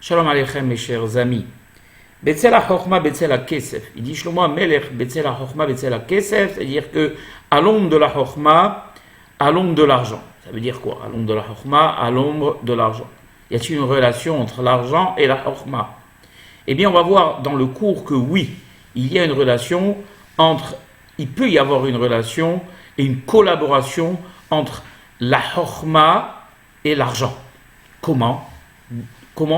Shalom Aleichem, mes chers amis. Betzel ha-chokhma, betzel ha-kesef. Il dit Shlomo HaMelech, betzel ha-chokhma, betzel ha-kesef, c'est-à-dire que à l'ombre de la chokhma, à l'ombre de l'argent. Ça veut dire quoi? À l'ombre de la chokhma, à l'ombre de l'argent. Y a-t-il une relation entre l'argent et la chokhma? Eh bien, on va voir dans le cours que oui, il y a une relation entre, il peut y avoir une relation et une collaboration entre la chokhma et l'argent. Comment?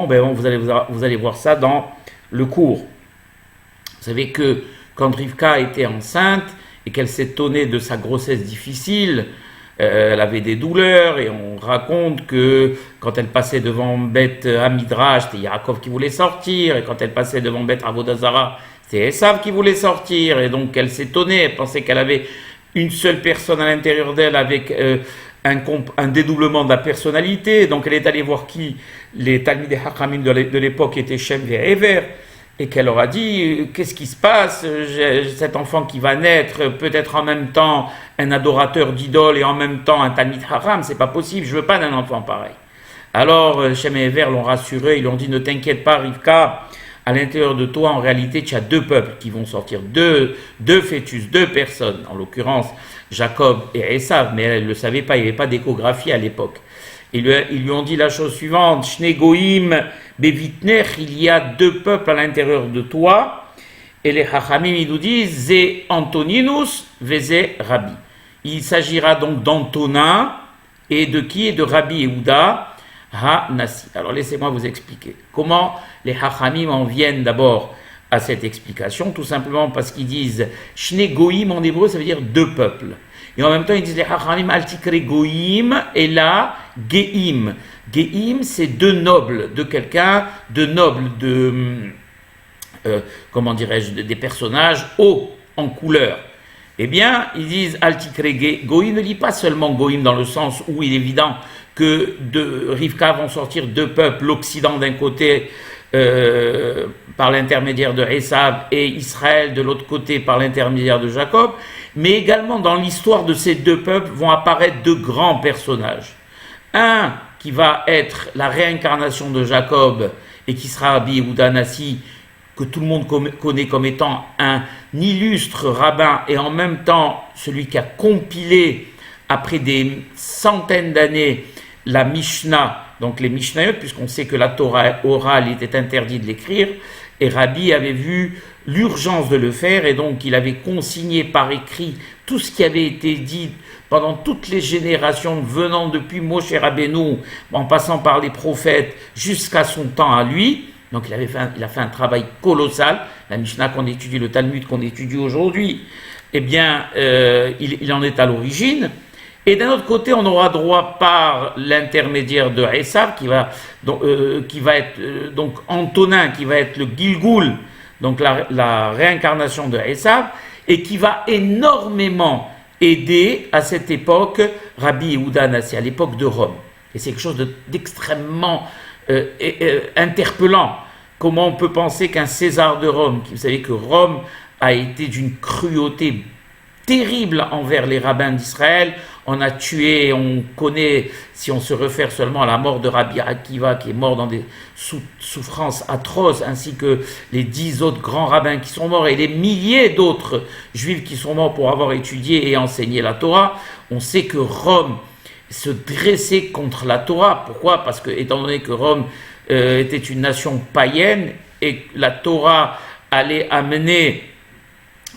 Ben, vous allez voir ça dans le cours. Vous savez que quand Rivka était enceinte et qu'elle s'étonnait de sa grossesse difficile, elle avait des douleurs et on raconte que quand elle passait devant Beth Hamidrash, c'était Yaakov qui voulait sortir, et quand elle passait devant Beth Avodazara, c'était Esav qui voulait sortir, et donc elle s'étonnait, elle pensait qu'elle avait une seule personne à l'intérieur d'elle avec un dédoublement de la personnalité. Donc elle est allée voir qui? Les Talmidei Hachamim de l'époque étaient Shem et Ever, et qu'elle leur a dit qu'est-ce qui se passe, cet enfant qui va naître peut-être en même temps un adorateur d'idoles et en même temps un Talmid Hacham, c'est pas possible, je veux pas d'un enfant pareil. Alors Shem et Ever l'ont rassuré, ils lui ont dit ne t'inquiète pas Rivka, à l'intérieur de toi en réalité tu as deux peuples qui vont sortir, deux fœtus, deux personnes, en l'occurrence Jacob et Esav, mais elle ne le savait pas, il n'y avait pas d'échographie à l'époque. Ils lui ont dit la chose suivante, Shne Goïm Bevitner, il y a deux peuples à l'intérieur de toi, et les Chachamim ils nous disent, Ze Antoninus, Veze Rabbi. Il s'agira donc d'Antonin, et de qui? Et de Rabbi Yehuda Ha-Nasi. Alors laissez-moi vous expliquer. Comment les Chachamim en viennent d'abord à cette explication? Tout simplement parce qu'ils disent, Shne Goïm en hébreu ça veut dire deux peuples. Et en même temps, ils disent les Chachamim Altikre Goïm, et là, Geim. Geim, c'est deux nobles, de quelqu'un, de nobles, comment dirais-je, des personnages hauts en couleur. Eh bien, ils disent Altikre Goïm, ne lit pas seulement Goïm dans le sens où il est évident que de Rivka vont sortir deux peuples, l'Occident d'un côté, par l'intermédiaire de Esav, et Israël de l'autre côté par l'intermédiaire de Jacob, mais également dans l'histoire de ces deux peuples vont apparaître deux grands personnages. Un qui va être la réincarnation de Jacob et qui sera Rabbi Yehuda Nasi, que tout le monde connaît comme étant un illustre rabbin et en même temps celui qui a compilé après des centaines d'années la Mishnah, donc les Mishnayot, puisqu'on sait que la Torah orale était interdit de l'écrire, et Rabbi avait vu l'urgence de le faire, et donc il avait consigné par écrit tout ce qui avait été dit pendant toutes les générations, venant depuis Moshe Rabbeinu, en passant par les prophètes, jusqu'à son temps à lui. Donc il a fait un travail colossal. La Mishnah qu'on étudie, le Talmud qu'on étudie aujourd'hui, eh bien, il en est à l'origine. Et d'un autre côté, on aura droit par l'intermédiaire de Esav, qui va être donc Antonin, qui va être le Gilgul, donc la réincarnation de Esav, et qui va énormément aider à cette époque Rabbi Yehuda Nasi, à l'époque de Rome. Et c'est quelque chose d'extrêmement interpellant. Comment on peut penser qu'un César de Rome, vous savez que Rome a été d'une cruauté terrible envers les rabbins d'Israël. On a tué, on connaît, si on se réfère seulement à la mort de Rabbi Akiva, qui est mort dans des souffrances atroces, ainsi que les 10 autres grands rabbins qui sont morts, et les milliers d'autres juifs qui sont morts pour avoir étudié et enseigné la Torah. On sait que Rome se dressait contre la Torah. Pourquoi? Parce que, étant donné que Rome était une nation païenne, et que la Torah allait amener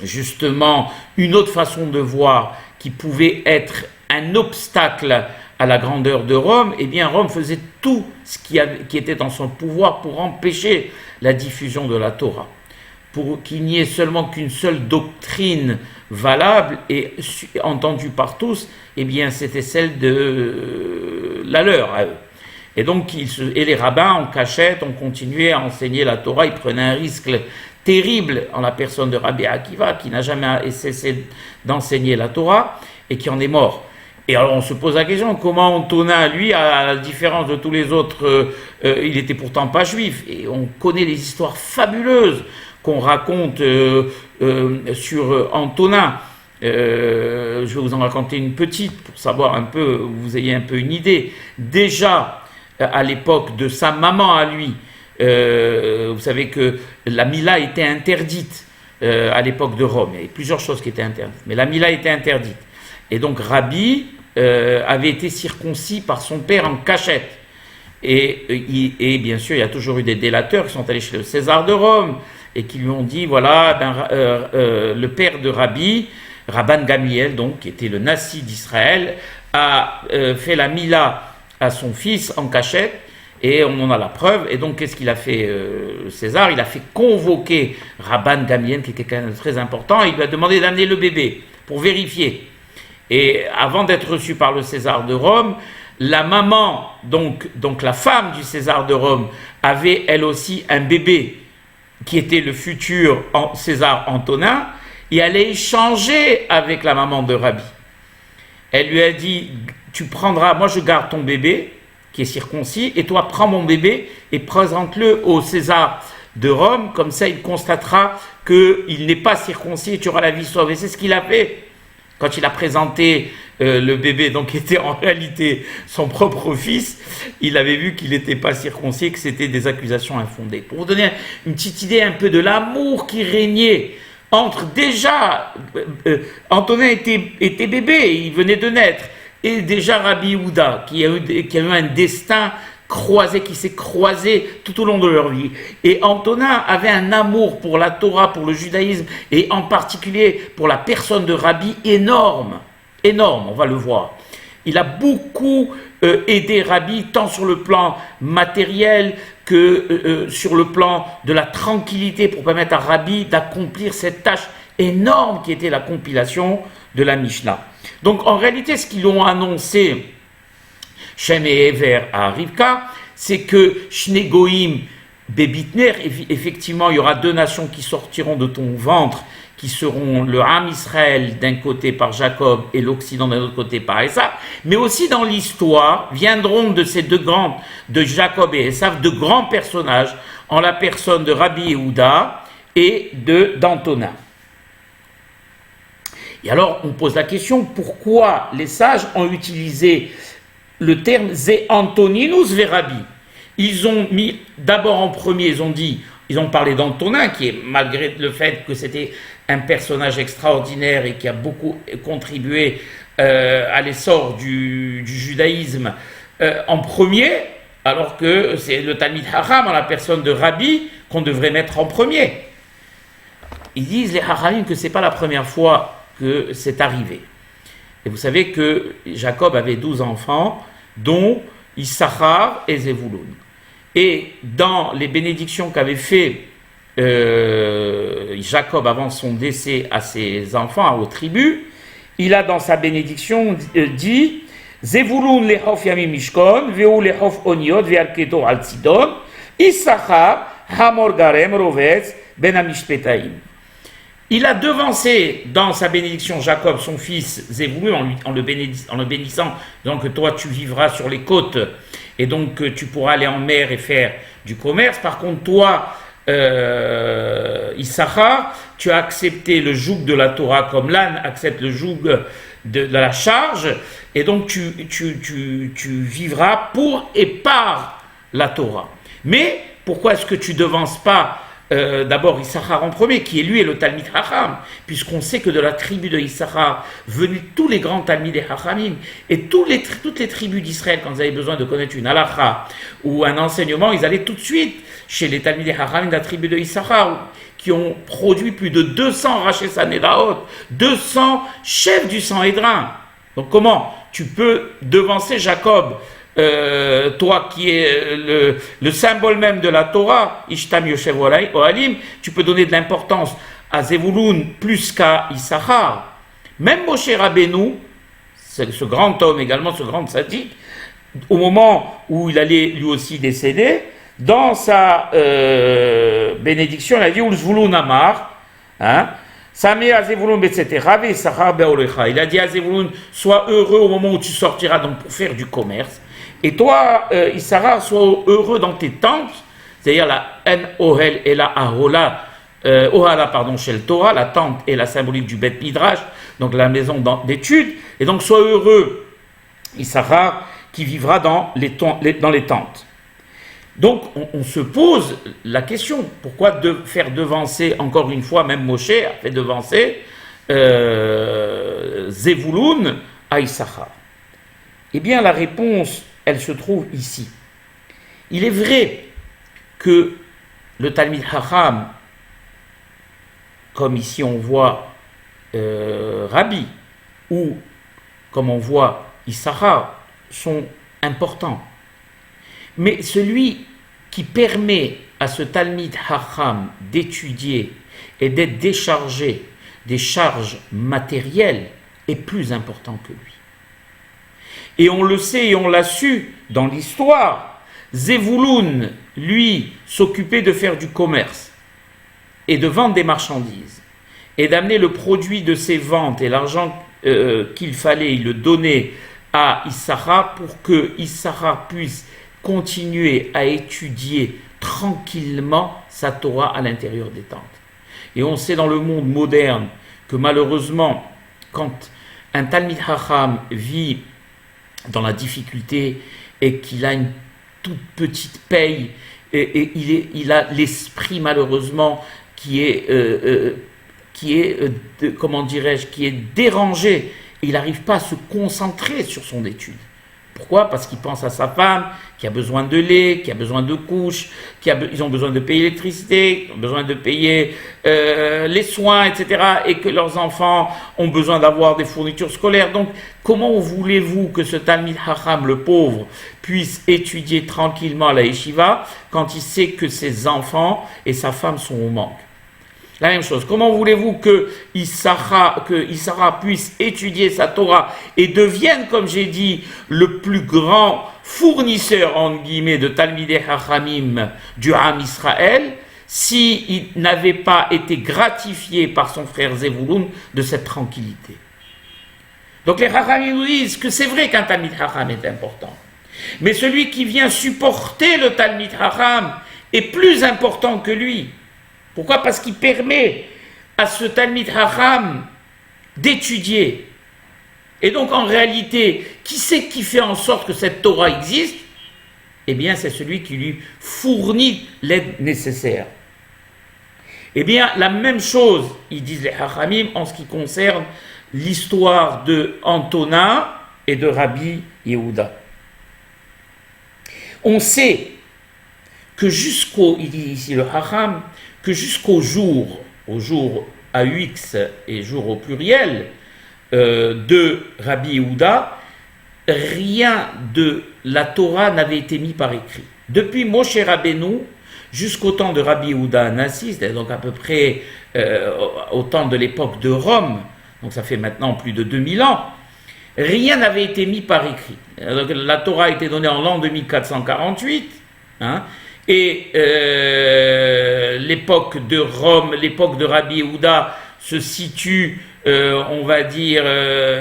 justement une autre façon de voir qui pouvait être un obstacle à la grandeur de Rome, eh bien Rome faisait tout ce qui était en son pouvoir pour empêcher la diffusion de la Torah, pour qu'il n'y ait seulement qu'une seule doctrine valable et entendue par tous, eh bien c'était celle de la leur à eux. Et donc les rabbins en cachette ont continué à enseigner la Torah. Ils prenaient un risque terrible en la personne de Rabbi Akiva, qui n'a jamais cessé d'enseigner la Torah et qui en est mort. Et alors on se pose la question, comment Antonin, lui, à la différence de tous les autres, il était pourtant pas juif, et on connaît des histoires fabuleuses qu'on raconte sur Antonin. Je vais vous en raconter une petite pour savoir un peu, vous ayez un peu une idée. Déjà, à l'époque de sa maman à lui, Vous savez que la Mila était interdite à l'époque de Rome. Il y avait plusieurs choses qui étaient interdites, mais la Mila était interdite. Et donc Rabbi avait été circoncis par son père en cachette. Et bien sûr, il y a toujours eu des délateurs qui sont allés chez le César de Rome et qui lui ont dit, voilà, le père de Rabbi, Rabban Gamliel, donc, qui était le Nassi d'Israël, a fait la Mila à son fils en cachette, et on en a la preuve. Et donc, qu'est-ce qu'il a fait, César? Il a fait convoquer Rabban Gamliel, qui était quelqu'un de très important, et il lui a demandé d'amener le bébé pour vérifier. Et avant d'être reçu par le César de Rome, la maman, donc la femme du César de Rome, avait elle aussi un bébé qui était le futur César Antonin, et elle a échangé avec la maman de Rabbi. Elle lui a dit, tu prendras, moi je garde ton bébé qui est circoncis, et toi prends mon bébé et présente-le au César de Rome, comme ça il constatera qu'il n'est pas circoncis et tu auras la vie sauve. Et c'est ce qu'il a fait. Quand il a présenté le bébé, donc qui était en réalité son propre fils, il avait vu qu'il n'était pas circoncis, que c'était des accusations infondées. Pour vous donner une petite idée un peu de l'amour qui régnait entre déjà, Antonin était bébé, il venait de naître, et déjà Rabbi Yehuda, qui a eu un destin croisé, qui s'est croisé tout au long de leur vie. Et Antonin avait un amour pour la Torah, pour le judaïsme, et en particulier pour la personne de Rabbi énorme, on va le voir. Il a beaucoup aidé Rabbi, tant sur le plan matériel que sur le plan de la tranquillité, pour permettre à Rabbi d'accomplir cette tâche énorme qui était la compilation de la Mishnah. Donc en réalité, ce qu'ils ont annoncé Shem et Ever à Rivka, c'est que Shnei Goïm Bebitner, effectivement, il y aura deux nations qui sortiront de ton ventre, qui seront le Ham Israël d'un côté par Jacob et l'Occident d'un autre côté par Esav, mais aussi dans l'histoire viendront de ces deux grands, de Jacob et Esav, de grands personnages en la personne de Rabbi Yehuda et d'Antonin. Et alors on pose la question, pourquoi les sages ont utilisé le terme Ze Antoninus Verabi? Ils ont mis d'abord en premier, ils ont parlé d'Antonin, qui est, malgré le fait que c'était un personnage extraordinaire et qui a beaucoup contribué à l'essor du judaïsme en premier, alors que c'est le Talmid Chacham en la personne de Rabbi qu'on devrait mettre en premier. Ils disent, les Chachamim, que ce n'est pas la première fois que c'est arrivé. Et vous savez que Jacob avait 12 enfants, dont Issachar et Zevulun. Et dans les bénédictions qu'avait fait Jacob avant son décès à ses enfants, aux tribus, il a dans sa bénédiction dit Zevulun lechof yamim mishkon, veu lechof oniot, ve'alketo al Sidon, Issachar hamor garem rovetz ben amishpetaim. Il a devancé dans sa bénédiction Jacob, son fils Zevulun, en le bénissant, donc toi tu vivras sur les côtes, et donc tu pourras aller en mer et faire du commerce. Par contre, toi, Issachar, tu as accepté le joug de la Torah comme l'âne accepte le joug de la charge, et donc tu vivras pour et par la Torah. Mais pourquoi est-ce que tu devances pas d'abord Issachar en premier, qui est lui et le Talmid Chacham, puisqu'on sait que de la tribu de Issachar venus tous les grands Talmidei Chachamim, et toutes les tribus d'Israël, quand ils avaient besoin de connaître une halakha ou un enseignement, ils allaient tout de suite chez les Talmidei Chachamim de la tribu de Issachar, qui ont produit plus de 200 Raché Sanedaot, 200 chefs du Sanhédrin. Donc comment tu peux devancer Jacob, toi qui es le symbole même de la Torah, Ishtam Yoshev Ohalim, tu peux donner de l'importance à Zevulun plus qu'à Issachar. Même Moshe Rabbeinu, ce grand homme également, ce grand tzaddik, au moment où il allait lui aussi décéder, dans sa bénédiction, il a dit Ulzvulun Amar, Samé à Zevulun Betzetera, Issachar Beolecha. Il a dit à Zevulun, sois heureux au moment où tu sortiras donc pour faire du commerce. Et toi, Issachar, sois heureux dans tes tentes, c'est-à-dire la En-Ohel et la Ahola, Ohala, pardon, chez le Torah, la tente est la symbolique du Bet Midrash, donc la maison d'études, et donc sois heureux, Issachar, qui vivra dans les tentes. Donc on se pose la question, pourquoi faire devancer, encore une fois, même Moshe a fait devancer Zevulun à Issachar? Eh bien la réponse, elle se trouve ici. Il est vrai que le Talmid Chacham, comme ici on voit Rabbi, ou comme on voit Issachar, sont importants. Mais celui qui permet à ce Talmid Chacham d'étudier et d'être déchargé des charges matérielles est plus important que lui. Et on le sait et on l'a su dans l'histoire. Zevulun, lui, s'occupait de faire du commerce et de vendre des marchandises et d'amener le produit de ses ventes et l'argent qu'il fallait, il le donnait à Issachar pour que Issachar puisse continuer à étudier tranquillement sa Torah à l'intérieur des tentes. Et on sait dans le monde moderne que malheureusement, quand un Talmid Chacham vit dans la difficulté et qu'il a une toute petite paye et il a l'esprit malheureusement qui est dérangé, et il n'arrive pas à se concentrer sur son étude. Pourquoi? Parce qu'il pense à sa femme, qui a besoin de lait, qui a besoin de couches, ils ont besoin de payer l'électricité, ils ont besoin de payer les soins, etc. Et que leurs enfants ont besoin d'avoir des fournitures scolaires. Donc, comment voulez-vous que ce Talmid Chacham, le pauvre, puisse étudier tranquillement à la yeshiva quand il sait que ses enfants et sa femme sont au manque? La même chose. Comment voulez-vous que Issachar puisse étudier sa Torah et devienne, comme j'ai dit, le plus grand fournisseur, en guillemets, de Talmidei Chachamim du Ham Israël, s'il n'avait pas été gratifié par son frère Zevulun de cette tranquillité? Donc les Chachamim nous disent que c'est vrai qu'un Talmid Chacham est important. Mais celui qui vient supporter le Talmid Chacham est plus important que lui. Pourquoi? Parce qu'il permet à ce Talmid Chacham d'étudier. Et donc en réalité, qui c'est qui fait en sorte que cette Torah existe? Eh bien c'est celui qui lui fournit l'aide nécessaire. Eh bien la même chose, ils disent les Chachamim, en ce qui concerne l'histoire de Antona et de Rabbi Yehuda. On sait que il dit ici le Chacham, que jusqu'au jour, au jour AUX et jour au pluriel, de Rabbi Yehuda, rien de la Torah n'avait été mis par écrit. Depuis Moshe Rabbeinu jusqu'au temps de Rabbi Yehuda Anassi, donc à peu près au temps de l'époque de Rome, donc ça fait maintenant plus de 2000 ans, rien n'avait été mis par écrit. Donc, la Torah a été donnée en l'an 2448, et l'époque de Rome, l'époque de Rabbi Yehuda se situe, on va dire,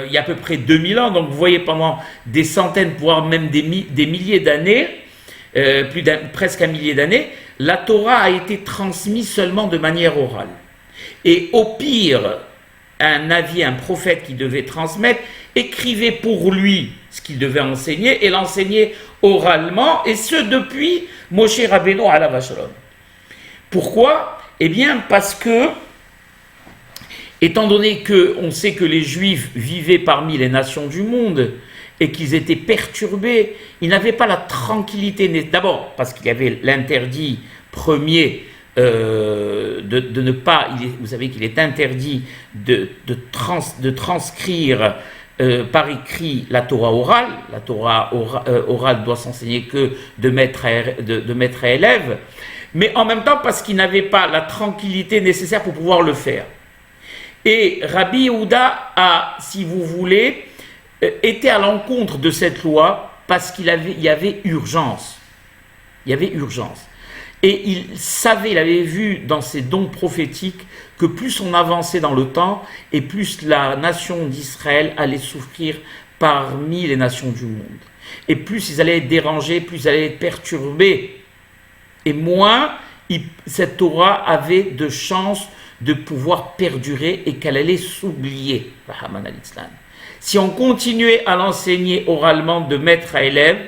il y a à peu près 2000 ans, donc vous voyez pendant des centaines, voire même des milliers d'années, presque un millier d'années, la Torah a été transmise seulement de manière orale. Et au pire, un prophète qui devait transmettre, écrivait pour lui ce qu'il devait enseigner et l'enseignait oralement, et ce depuis Moshe Rabbeinu alav shalom. Pourquoi? Eh bien parce que, étant donné qu'on sait que les Juifs vivaient parmi les nations du monde et qu'ils étaient perturbés, ils n'avaient pas la tranquillité, d'abord parce qu'il y avait l'interdit premier de ne pas, vous savez qu'il est interdit de transcrire par écrit la Torah orale. La Torah orale doit s'enseigner que de maître à élève, mais en même temps parce qu'il n'avait pas la tranquillité nécessaire pour pouvoir le faire. Et Rabbi Yehuda a, si vous voulez, été à l'encontre de cette loi parce qu'il y avait urgence. Il y avait urgence. Et il savait, il avait vu dans ses dons prophétiques que plus on avançait dans le temps et plus la nation d'Israël allait souffrir parmi les nations du monde. Et plus ils allaient être dérangés, plus ils allaient être perturbés. Et moins cette Torah avait de chances de pouvoir perdurer et qu'elle allait s'oublier. Si on continuait à l'enseigner oralement de maître à élève,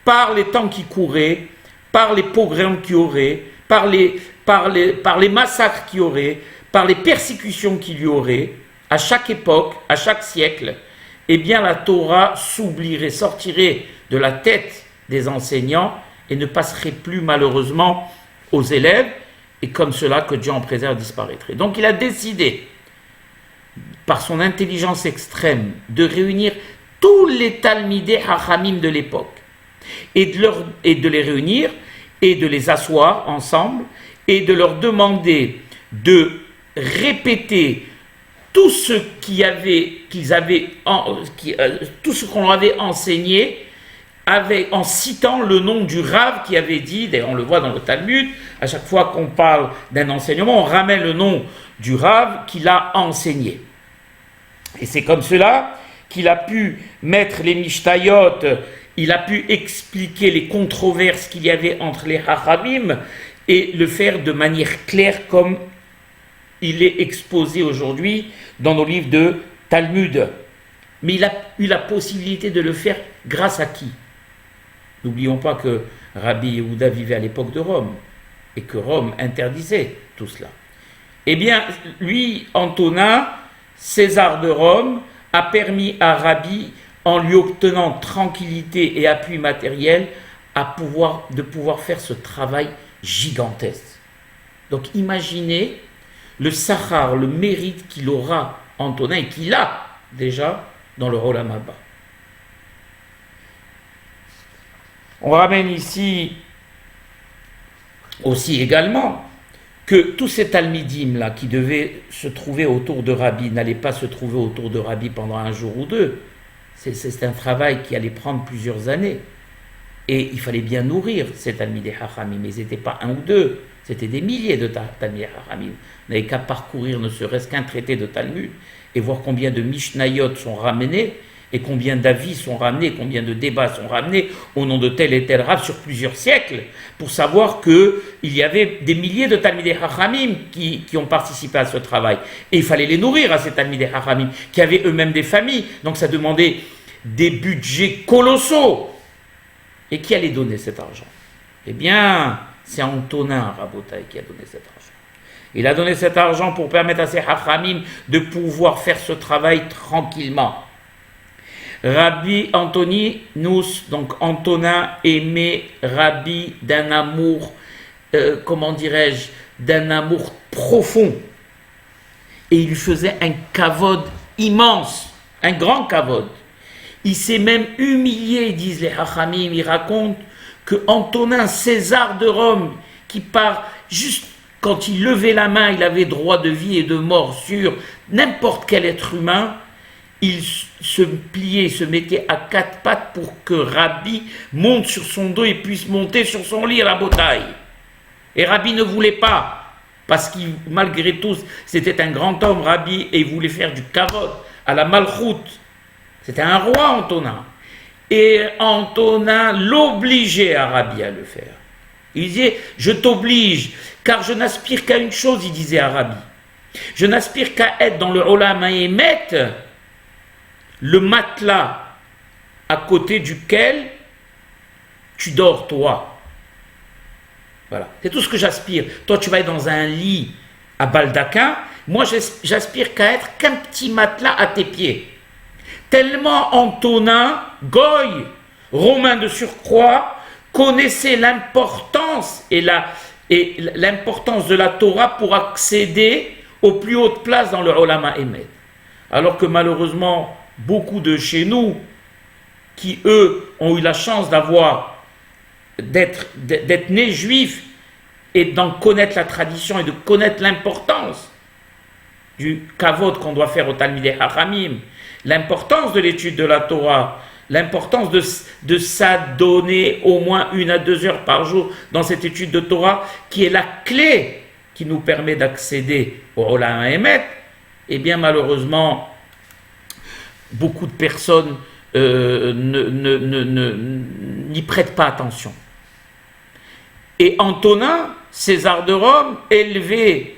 par les temps qui couraient, par les pogroms qu'il y aurait, par les massacres qu'il y aurait, par les persécutions qu'il y aurait, à chaque époque, à chaque siècle, eh bien la Torah s'oublierait, sortirait de la tête des enseignants et ne passerait plus malheureusement aux élèves, et comme cela, que Dieu en préserve, disparaîtrait. Donc il a décidé, par son intelligence extrême, de réunir tous les Talmidei Hachamim de l'époque, et de les réunir, et de les asseoir ensemble, et de leur demander de répéter tout ce tout ce qu'on leur avait enseigné, en citant le nom du Rav qui avait dit, d'ailleurs on le voit dans le Talmud, à chaque fois qu'on parle d'un enseignement, on ramène le nom du Rav qui l'a enseigné. Et c'est comme cela qu'il a pu mettre les Mishtayot, il a pu expliquer les controverses qu'il y avait entre les Hachamim et le faire de manière claire comme il est exposé aujourd'hui dans nos livres de Talmud. Mais il a eu la possibilité de le faire grâce à qui? N'oublions pas que Rabbi Yehuda vivait à l'époque de Rome et que Rome interdisait tout cela. Eh bien, lui, Antonin, César de Rome, a permis à Rabbi, en lui obtenant tranquillité et appui matériel, de pouvoir faire ce travail gigantesque. Donc imaginez le sachar, le mérite qu'il aura, Antonin, et qu'il a déjà dans le Olam Haba. On ramène ici aussi également que tous ces talmidim là qui devaient se trouver autour de Rabbi n'allaient pas se trouver autour de Rabbi pendant un jour ou deux. C'est un travail qui allait prendre plusieurs années. Et il fallait bien nourrir ces talmidei hachamim. Mais ils n'étaient pas un ou deux, c'était des milliers de talmidei hachamim. On n'avait qu'à parcourir ne serait-ce qu'un traité de Talmud et voir combien de Mishnayot sont ramenés et combien d'avis sont ramenés, combien de débats sont ramenés au nom de tel et tel Rav sur plusieurs siècles, pour savoir qu'il y avait des milliers de Talmidei Hachamim qui ont participé à ce travail. Et il fallait les nourrir à ces Talmidei Hachamim, qui avaient eux-mêmes des familles. Donc ça demandait des budgets colossaux. Et qui allait donner cet argent? Eh bien, c'est Antonin Rabotai qui a donné cet argent. Il a donné cet argent pour permettre à ces Hachamim de pouvoir faire ce travail tranquillement. Rabbi Antoninus, donc Antonin, aimait Rabbi d'un amour, d'un amour profond. Et il lui faisait un kavod immense, un grand kavod. Il s'est même humilié, disent les Hachamim. Il raconte que Antonin, César de Rome, qui part juste quand il levait la main, il avait droit de vie et de mort sur n'importe quel être humain. Il se pliait, se mettait à quatre pattes pour que Rabbi monte sur son dos et puisse monter sur son lit à la bataille. Et Rabbi ne voulait pas, parce qu'il, malgré tout, c'était un grand homme, Rabbi, et il voulait faire du kavod à la malchoute. C'était un roi, Antonin. Et Antonin l'obligeait à Rabbi à le faire. Il disait, je t'oblige, car je n'aspire qu'à une chose, il disait à Rabbi. Je n'aspire qu'à être dans le Olam Haemet, le matelas à côté duquel tu dors, toi. Voilà, c'est tout ce que j'aspire. Toi, tu vas être dans un lit à baldaquin. Moi, j'aspire qu'à être qu'un petit matelas à tes pieds. Tellement Antonin, goy, romain de surcroît, connaissait l'importance l'importance de la Torah pour accéder aux plus hautes places dans le Olam Haemet. Alors que malheureusement, beaucoup de chez nous, qui eux ont eu la chance d'être nés juifs et d'en connaître la tradition et de connaître l'importance du kavod qu'on doit faire au Talmidei Hachamim, l'importance de l'étude de la Torah, l'importance de s'adonner au moins 1 à 2 heures par jour dans cette étude de Torah, qui est la clé qui nous permet d'accéder au Olam Haemet, eh bien malheureusement, beaucoup de personnes n'y prêtent pas attention. Et Antonin, César de Rome, élevé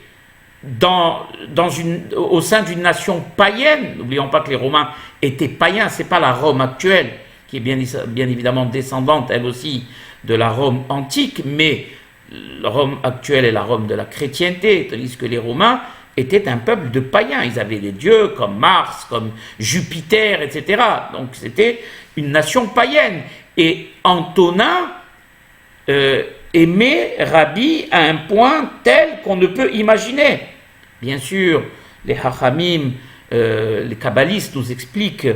au sein d'une nation païenne, n'oublions pas que les Romains étaient païens, ce n'est pas la Rome actuelle, qui est bien évidemment descendante, elle aussi, de la Rome antique, mais la Rome actuelle est la Rome de la chrétienté, tandis que les Romains étaient un peuple de païens. Ils avaient des dieux comme Mars, comme Jupiter, etc. Donc c'était une nation païenne. Et Antonin aimait Rabbi à un point tel qu'on ne peut imaginer. Bien sûr, les Hachamim, les kabbalistes nous expliquent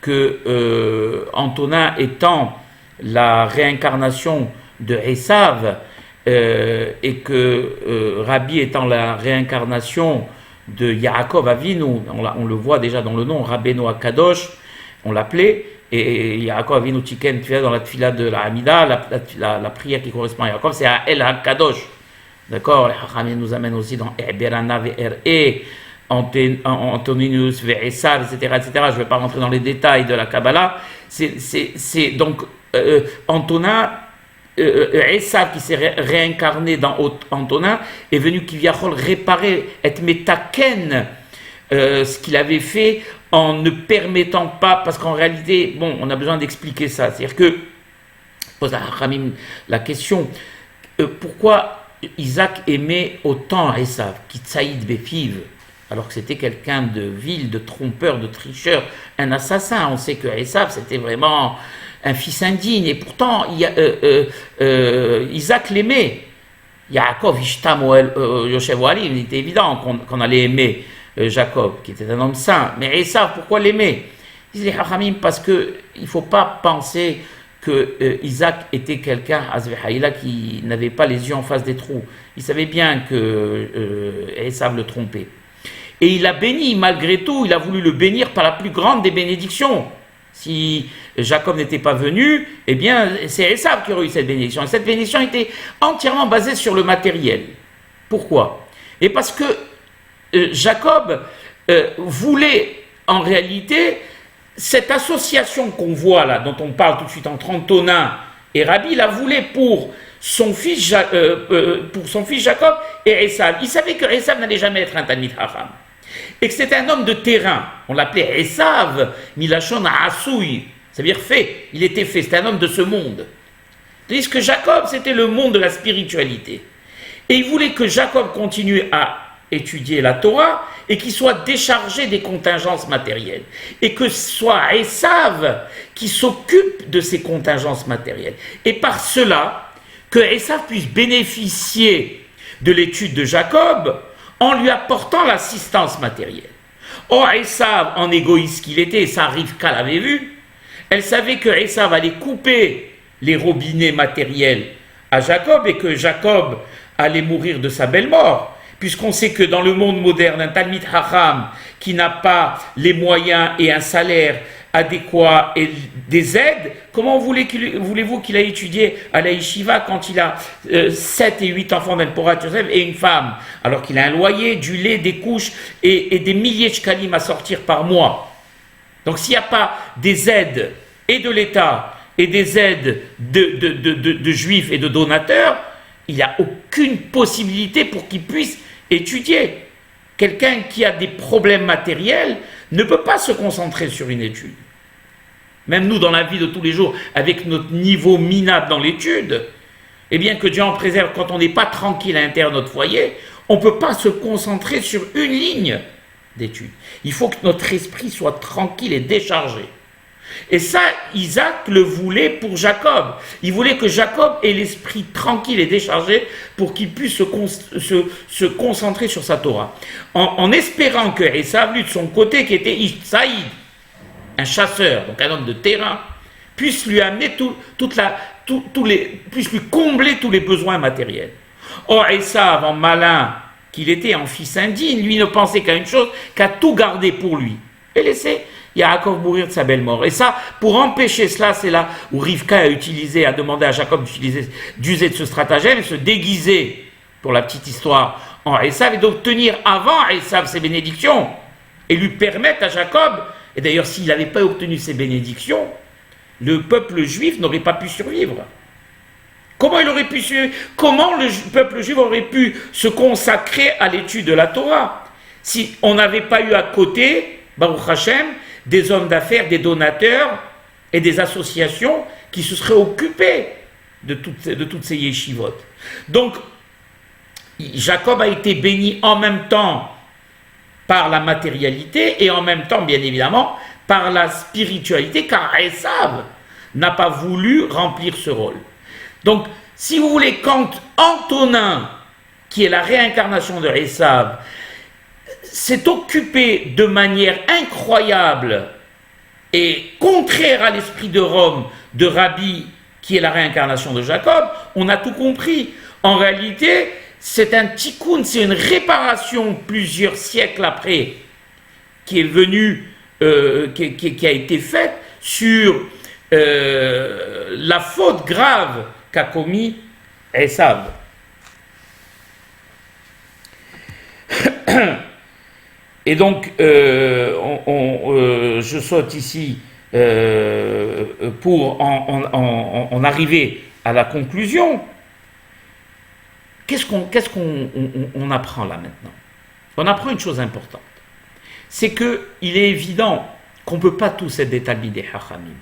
que Antonin étant la réincarnation de Esav, et que Rabbi étant la réincarnation de Yaakov Avinu, on le voit déjà dans le nom, Rabbeinu Akadosh, on l'appelait, et Yaakov Avinu Tiken dans la tfila de la Hamida, la prière qui correspond à Yaakov, c'est à El Hakadosh. D'accord, les Hachamim nous amènent aussi dans Berana Ve'er, Antoninus Ve'esav, etc. Je ne vais pas rentrer dans les détails de la Kabbalah. C'est donc Antonin, Esav qui s'est réincarné dans Antonin est venu Kivyachol réparer, être metaken, ce qu'il avait fait en ne permettant pas, parce qu'en réalité, bon, on a besoin d'expliquer ça. C'est-à-dire que, pose à Hachamim la question, pourquoi Isaac aimait autant Esav, qui tsaïd befiv, alors que c'était quelqu'un de vil, de trompeur, de tricheur, un assassin. On sait que Esav, c'était vraiment un fils indigne, et pourtant Isaac l'aimait. Yaakov, Ishtam, Yoshev Wali, il était évident qu'on allait aimer Jacob, qui était un homme saint. Mais Esav, pourquoi l'aimer? Disent les Hachamim, parce qu'il ne faut pas penser que Isaac était quelqu'un, Azvehaïla, qui n'avait pas les yeux en face des trous. Il savait bien que Esav le trompait. Et il a béni, malgré tout, il a voulu le bénir par la plus grande des bénédictions. Si Jacob n'était pas venu, eh bien, c'est Esav qui aurait eu cette bénédiction. Et cette bénédiction était entièrement basée sur le matériel. Pourquoi? Et parce que Jacob voulait, en réalité, cette association qu'on voit là, dont on parle tout de suite entre Antonin et Rabbi, il la voulait pour son fils Jacob et Esav. Il savait que Esav n'allait jamais être un Talmid Chacham. Et que c'était un homme de terrain. On l'appelait Esav, Milachon Asui, ça veut dire fait. Il était fait, c'était un homme de ce monde. Tandis que Jacob, c'était le monde de la spiritualité. Et il voulait que Jacob continue à étudier la Torah et qu'il soit déchargé des contingences matérielles. Et que ce soit Esav qui s'occupe de ces contingences matérielles. Et par cela, que Esav puisse bénéficier de l'étude de Jacob en lui apportant l'assistance matérielle. Or, Esav, en égoïste qu'il était, et ça Rivka l'avait vu, elle savait que Esav allait couper les robinets matériels à Jacob et que Jacob allait mourir de sa belle mort. Puisqu'on sait que dans le monde moderne, un Talmid Chacham qui n'a pas les moyens et un salaire adéquat et des aides, comment voulez-vous qu'il aille étudier à la Yeshiva quand il a 7 et 8 enfants d'El-Porat Yosef et une femme, alors qu'il a un loyer, du lait, des couches et des milliers de shkalim à sortir par mois? Donc s'il n'y a pas des aides et de l'État et des aides de juifs et de donateurs, il n'y a aucune possibilité pour qu'ils puissent étudier. Quelqu'un qui a des problèmes matériels ne peut pas se concentrer sur une étude. Même nous, dans la vie de tous les jours, avec notre niveau minable dans l'étude, eh bien que Dieu en préserve, quand on n'est pas tranquille à l'intérieur de notre foyer, on ne peut pas se concentrer sur une ligne d'étude. Il faut que notre esprit soit tranquille et déchargé. Et ça, Isaac le voulait pour Jacob. Il voulait que Jacob ait l'esprit tranquille et déchargé pour qu'il puisse se concentrer sur sa Torah. En espérant que Esav, lui de son côté, qui était Saïd, un chasseur, donc un homme de terrain, puisse lui amener puisse lui combler tous les besoins matériels. Or, Esav, en malin qu'il était, en fils indigne, lui ne pensait qu'à une chose, qu'à tout garder pour lui. Et laisser Yaakov mourir de sa belle mort. Et ça, pour empêcher cela, c'est là où Rivka a demandé à Jacob d'user de ce stratagème, se déguiser, pour la petite histoire, en Esav, et d'obtenir avant Esav ses bénédictions, et lui permettre à Jacob, et d'ailleurs s'il n'avait pas obtenu ses bénédictions, le peuple juif n'aurait pas pu survivre. Comment le peuple juif aurait pu se consacrer à l'étude de la Torah si on n'avait pas eu à côté, Baruch Hashem, des hommes d'affaires, des donateurs et des associations qui se seraient occupés de toutes ces yeshivot. Donc, Jacob a été béni en même temps par la matérialité et en même temps, bien évidemment, par la spiritualité, car Esav n'a pas voulu remplir ce rôle. Donc, si vous voulez, quand Antonin, qui est la réincarnation de Esav, s'est occupé de manière incroyable et contraire à l'esprit de Rome de Rabbi, qui est la réincarnation de Jacob, on a tout compris. En réalité, c'est un tikkun, c'est une réparation plusieurs siècles après qui est venue, qui a été faite sur la faute grave qu'a commis Esav. Et donc, je saute ici pour en arriver à la conclusion. Qu'est-ce qu'on apprend là maintenant? On apprend une chose importante. C'est qu'il est évident qu'on ne peut pas tous être des talmidei hachamim.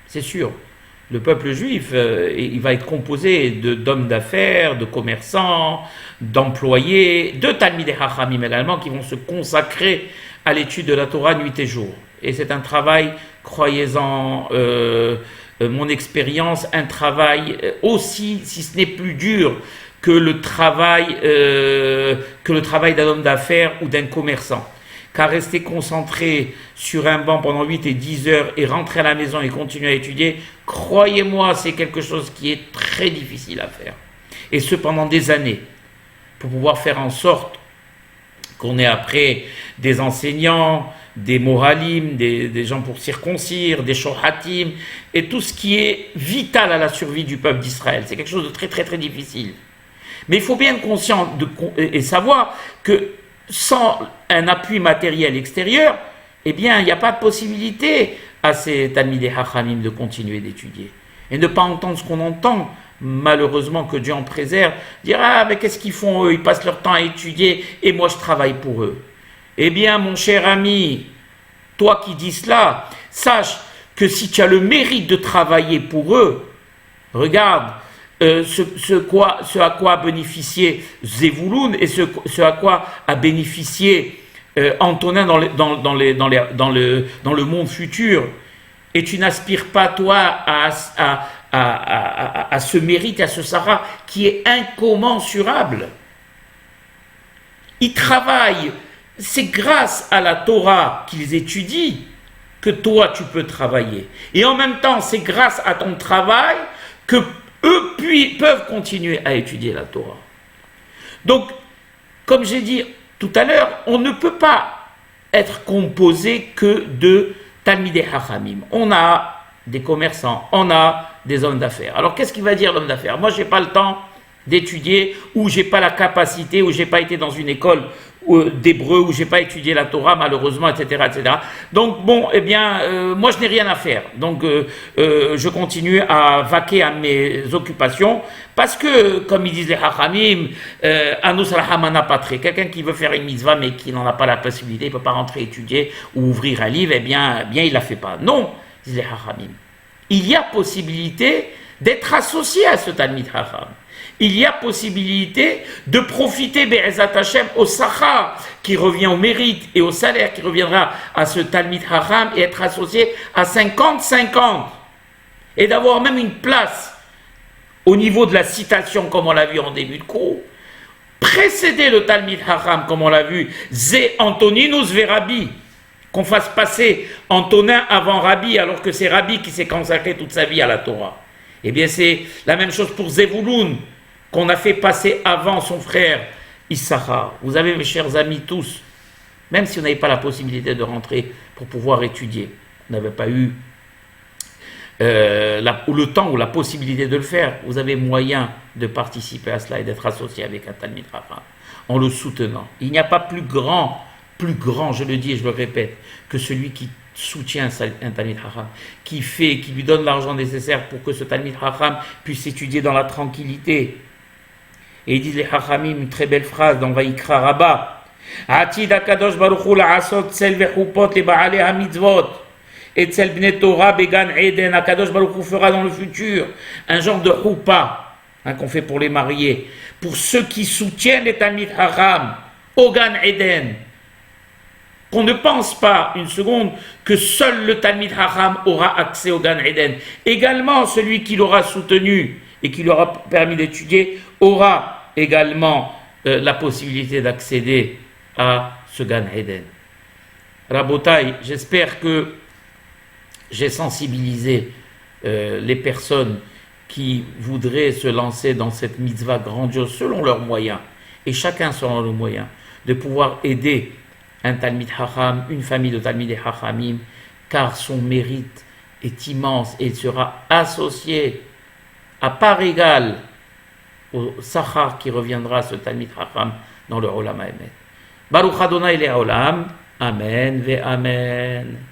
C'est sûr. Le peuple juif, il va être composé d'hommes d'affaires, de commerçants, d'employés, de talmidei hachamim également, qui vont se consacrer à l'étude de la Torah nuit et jour. Et c'est un travail, croyez-en, mon expérience, un travail aussi, si ce n'est plus dur, que le travail d'un homme d'affaires ou d'un commerçant. Car rester concentré sur un banc pendant 8 et 10 heures et rentrer à la maison et continuer à étudier, croyez-moi, c'est quelque chose qui est très difficile à faire. Et ce, pendant des années, pour pouvoir faire en sorte qu'on ait après des enseignants, des moralim, des gens pour circoncire, des shohatim, et tout ce qui est vital à la survie du peuple d'Israël. C'est quelque chose de très très très difficile. Mais il faut bien être conscient et savoir que sans un appui matériel extérieur, eh bien, il n'y a pas de possibilité à ces talmidei hachamim de continuer d'étudier. Et ne pas entendre ce qu'on entend, malheureusement, que Dieu en préserve, dire « Ah, mais qu'est-ce qu'ils font eux? Ils passent leur temps à étudier et moi je travaille pour eux. » Eh bien, mon cher ami, toi qui dis cela, sache que si tu as le mérite de travailler pour eux, regarde, ce à quoi a bénéficié Zevouloun et ce à quoi a bénéficié Antonin dans le monde futur. Et tu n'aspires pas, toi, à ce mérite, à ce Sarah qui est incommensurable. Ils travaillent, c'est grâce à la Torah qu'ils étudient que toi tu peux travailler. Et en même temps, c'est grâce à ton travail que eux peuvent continuer à étudier la Torah. Donc, comme j'ai dit tout à l'heure, on ne peut pas être composé que de talmidei hachamim. On a des commerçants, on a des hommes d'affaires. Alors, qu'est-ce qu'il va dire l'homme d'affaires? Moi, je n'ai pas le temps d'étudier, ou je n'ai pas la capacité, ou je n'ai pas été dans une école d'hébreu, où j'ai pas étudié la Torah malheureusement, etc., etc. Donc bon, eh bien, moi je n'ai rien à faire. Donc je continue à vaquer à mes occupations parce que, comme ils disent les Hachamim, Anus Rahamana Patre, quelqu'un qui veut faire une mitzvah mais qui n'en a pas la possibilité, il peut pas rentrer étudier ou ouvrir un livre, eh bien il la fait pas. Non, disent les Hachamim. Il y a possibilité d'être associé à ce Talmid Hacham. Il y a possibilité de profiter Be'ezat Hashem au Sachar qui revient au mérite et au salaire qui reviendra à ce Talmid Hacham et être associé à 50-50 et d'avoir même une place au niveau de la citation comme on l'a vu en début de cours, précéder le Talmid Hacham comme on l'a vu, Zé Antoninus ve Rabbi, qu'on fasse passer Antonin avant Rabbi alors que c'est Rabbi qui s'est consacré toute sa vie à la Torah. Eh bien c'est la même chose pour Zevouloun, qu'on a fait passer avant son frère Issachar. Vous avez, mes chers amis tous, même si vous n'avez pas la possibilité de rentrer pour pouvoir étudier, vous n'avez pas eu le temps ou la possibilité de le faire, vous avez moyen de participer à cela et d'être associé avec un Talmid Chacham en le soutenant. Il n'y a pas plus grand, je le dis et je le répète, que celui qui soutient un Talmid Chacham, qui lui donne l'argent nécessaire pour que ce Talmid Chacham puisse étudier dans la tranquillité. Et ils disent les Chachamim une très belle phrase dans Vaikra Rabbah. Atid HaKadosh Baruch Hu la'asot tsel vechupot leba'alei hamitzvot. Et Tzel Bnei Torah Began Eden, Akadosh Baruch Hu fera dans le futur un genre de choupa, qu'on fait pour les mariés, pour ceux qui soutiennent les Talmid Chacham au Gan Eden. Qu'on ne pense pas une seconde que seul le Talmid Chacham aura accès au Gan Eden. Également, celui qui l'aura soutenu et qui lui aura permis d'étudier aura également la possibilité d'accéder à ce Gan Eden. Rabotai, j'espère que j'ai sensibilisé les personnes qui voudraient se lancer dans cette mitzvah grandiose selon leurs moyens, et chacun selon leurs moyens, de pouvoir aider un Talmid Chacham, une famille de Talmidei Chachamim, car son mérite est immense et il sera associé à part égale au Sachar qui reviendra à ce Talmid Chacham dans le Olam HaEmet. Baruch Adonai Le'olam, Amen ve Amen.